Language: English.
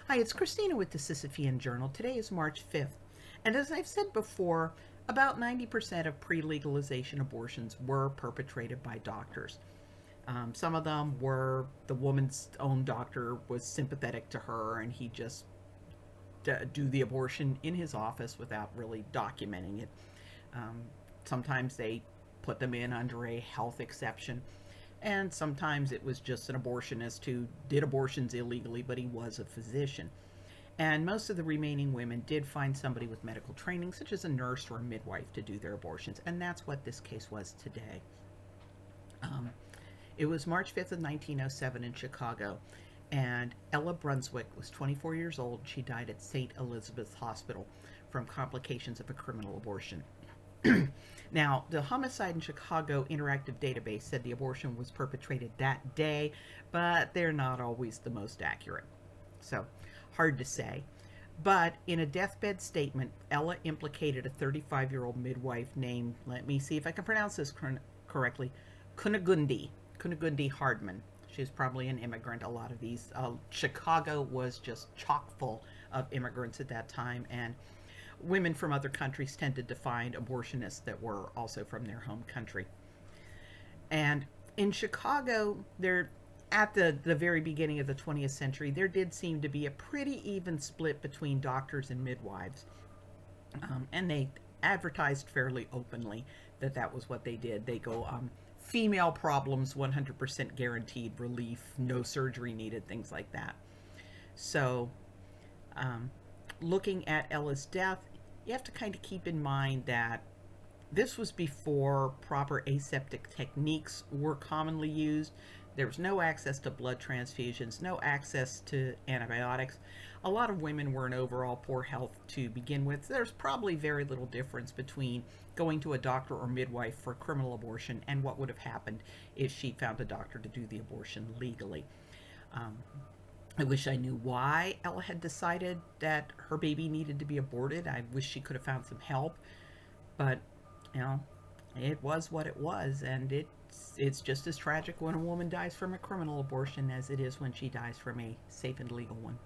Hi, it's Christina with the Sisyphean Journal. Today is March 5th. And as I've said before, about 90% of pre legalization abortions were perpetrated by doctors. Some of them were the woman's own doctor was sympathetic to her and he just do the abortion in his office without really documenting it. Um, Sometimes they put them in under a health exception, and sometimes it was just an abortionist who did abortions illegally, but he was a physician. And most of the remaining women did find somebody with medical training, such as a nurse or a midwife, to do their abortions, and that's what this case was today. Um, it was March 5th of 1907 in Chicago, and Ella Brunswick was 24 years old. She died at St. Elizabeth's Hospital from complications of a criminal abortion. Now, the Homicide in Chicago Interactive Database said the abortion was perpetrated that day, but they're not always the most accurate. So, hard to say. But in a deathbed statement, Ella implicated a 35-year-old midwife named, let me see if I can pronounce this correctly, Kunigundi Hardman. She was probably an immigrant. A lot of these, Chicago was just chock full of immigrants at that time, and women from other countries tended to find abortionists that were also from their home country. And in Chicago, there at the very beginning of the 20th century, there did seem to be a pretty even split between doctors and midwives. And they advertised fairly openly that that was what they did. They go, female problems, 100% guaranteed relief, no surgery needed, things like that. So, looking at Ella's death, you have to kind of keep in mind that this was before proper aseptic techniques were commonly used. There was no access to blood transfusions, no access to antibiotics. A lot of women were in overall poor health to begin with. There's probably very little difference between going to a doctor or midwife for a criminal abortion and what would have happened if she found a doctor to do the abortion legally. Um, I wish I knew why Ella had decided that her baby needed to be aborted. I wish she could have found some help, but you know, it was what it was, and it's just as tragic when a woman dies from a criminal abortion as it is when she dies from a safe and legal one.